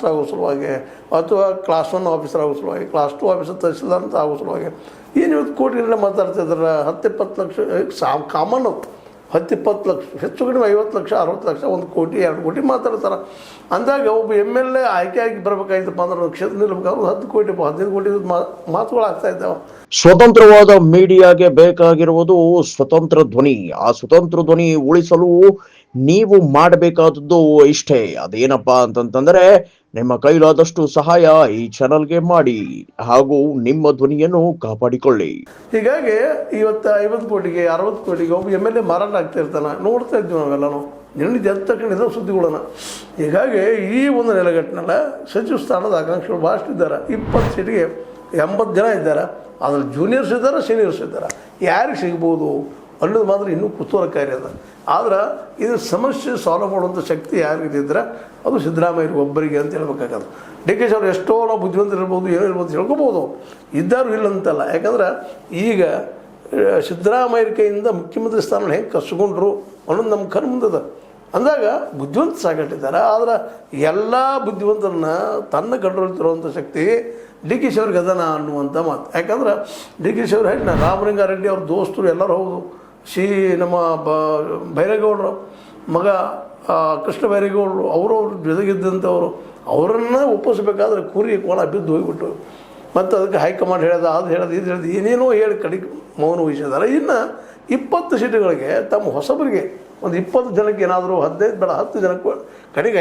Master ಆಗೋ ಸಲುವಾಗಿ ಅಥವಾ ಕ್ಲಾಸ್ 1 ಆಫೀಸರ್ ಆಗೋ ಸಲುವಾಗಿ, ಕ್ಲಾಸ್ 2 ಆಫೀಸರ್ ತಹಸೀಲ್ದಾರ್ ಅಂತ ಆಗೋ ಸಲುವಾಗಿ ಏನು ಇವತ್ತು ಕೋಟಿಗಳನ್ನ ಮಾತಾಡ್ತಿದ್ರೆ 10-20 ಲಕ್ಷ ಕಾಮನ್. 10-20 ಲಕ್ಷ, ಹೆಚ್ಚು ಕಡಿಮೆ 50 ಲಕ್ಷ 60 ಲಕ್ಷ, 1 ಕೋಟಿ 2 ಕೋಟಿ ಮಾತಾಡ್ತಾರೆ. ಅಂದಾಗ ಒಬ್ಬ MLA ಆಯ್ಕೆಯಾಗಿ ಬರಬೇಕಾಯ್ತಪ್ಪ ಅಂದ್ರೆ ಕ್ಷೇತ್ರ ನಿಲ್ಬೇಕಾದ್ರೆ 10 ಕೋಟಿ 15 ಕೋಟಿ ಮಾತುಗಳು ಆಗ್ತಾ ಇದ್ದಾವೆ. ಸ್ವತಂತ್ರವಾದ ಮೀಡಿಯಾಗೆ ಬೇಕಾಗಿರುವುದು ಸ್ವತಂತ್ರ ಧ್ವನಿ. ಆ ಸ್ವತಂತ್ರ ಧ್ವನಿ ಉಳಿಸಲು ನೀವು ಮಾಡಬೇಕಾದದ್ದು ಇಷ್ಟೇ. ಅದೇನಪ್ಪಾ ಅಂತಂತಂದ್ರೆ ನಿಮ್ಮ ಕೈಲಾದಷ್ಟು ಸಹಾಯ ಈ ಚಾನಲ್ಗೆ ಮಾಡಿ ಹಾಗೂ ನಿಮ್ಮ ಧ್ವನಿಯನ್ನು ಕಾಪಾಡಿಕೊಳ್ಳಿ. ಹೀಗಾಗಿ ಇವತ್ತು 50 ಕೋಟಿಗೆ 60 ಕೋಟಿಗೆ ಒಬ್ಬ MLA ಮಾರಾಟ ಆಗ್ತಾ ಇರ್ತಾನೆ. ನೋಡ್ತಾ ಇದ್ವಿ ನಾವೆಲ್ಲನೂ, ನಿನ್ನೆ ಎದ್ದ ತಗೊಂಡಿದ್ದ ಸುದ್ದಿಗಳನ್ನ. ಹೀಗಾಗಿ ಈ ಒಂದು ನೆಲೆಗಟ್ಟಿನಲ್ಲ ಸಚಿವ ಸ್ಥಾನದ ಆಕಾಂಕ್ಷಿಗಳು ಭಾಳಷ್ಟು ಇದ್ದಾರೆ. 20 ಸೀಟಿಗೆ 80 ಜನ ಇದ್ದಾರೆ. ಅದ್ರಲ್ಲಿ ಜೂನಿಯರ್ಸ್ ಇದ್ದಾರೆ, ಸೀನಿಯರ್ಸ್ ಇದ್ದಾರೆ. ಯಾರಿಗೆ ಸಿಗ್ಬೋದು ಅನ್ನೋದು ಮಾತ್ರ ಇನ್ನೂ ಕುತೂಹಲಕಾರಿ ಅದ. ಆದ್ರೆ ಇದು ಸಮಸ್ಯೆ ಸಾಲ್ವ್ ಮಾಡುವಂಥ ಶಕ್ತಿ ಯಾರಿಗಿದ್ರೆ ಅದು ಸಿದ್ದರಾಮಯ್ಯ ಒಬ್ಬರಿಗೆ ಅಂತ ಹೇಳ್ಬೇಕಾಗದು. DK ಅವರು ಎಷ್ಟೋ ನಾವು ಬುದ್ಧಿವಂತರಿರ್ಬೋದು, ಏನೋ ಇರ್ಬೋದು ಹೇಳ್ಕೊಬೋದು, ಇದ್ದಾರು ಇಲ್ಲ ಅಂತಲ್ಲ. ಯಾಕಂದ್ರೆ ಈಗ ಸಿದ್ದರಾಮಯ್ಯ ಕೈಯಿಂದ ಮುಖ್ಯಮಂತ್ರಿ ಸ್ಥಾನ ಹೆಂಗೆ ಕಸ್ಕೊಂಡ್ರು ಅನ್ನೋದು ನಮ್ಮ ಕಣ್ಣು ಮುಂದದ. ಅಂದಾಗ ಬುದ್ಧಿವಂತ ಸಾಕಟ್ಟಿದ್ದಾರೆ. ಆದ್ರೆ ಎಲ್ಲ ಬುದ್ಧಿವಂತರನ್ನ ತನ್ನ ಕಂಟ್ರೋಲ್ ತರುವಂಥ ಶಕ್ತಿ DK ಅವ್ರಿಗೆ ಅದನ ಅನ್ನುವಂಥ ಮಾತು. ಯಾಕಂದ್ರೆ DK ಅವ್ರು ಹೇಳಿ ರಾಮಲಿಂಗಾರೆಡ್ಡಿ ಅವ್ರ ದೋಸ್ತರು ಎಲ್ಲರೂ ಹೌದು. ನಮ್ಮ ಬೈರೇಗೌಡರು ಮಗ ಕೃಷ್ಣ ಬೈರೇಗೌಡರು ಅವರು ಜೊತೆಗಿದ್ದಂಥವರು, ಅವರನ್ನು ಒಪ್ಪಿಸ್ಬೇಕಾದ್ರೆ ಕುರಿ ಕೋಣ ಬಿದ್ದು ಹೋಗಿಬಿಟ್ಟು ಮತ್ತು ಅದಕ್ಕೆ ಹೈಕಮಾಂಡ್ ಹೇಳೋದು, ಅದು ಹೇಳೋದು, ಇದು ಹೇಳೋದು, ಏನೇನೋ ಹೇಳಿ ಕಡೆಗೆ ಮೌನ ವಹಿಸಿದ್ದಾರೆ. ಇನ್ನು 20 ಸೀಟುಗಳಿಗೆ ತಮ್ಮ ಹೊಸಬರಿಗೆ ಒಂದು 20 ಜನಕ್ಕೆ ಏನಾದರೂ 15 ಬೇಡ 10 ಜನಕ್ಕೆ ಕಡೆಗೆ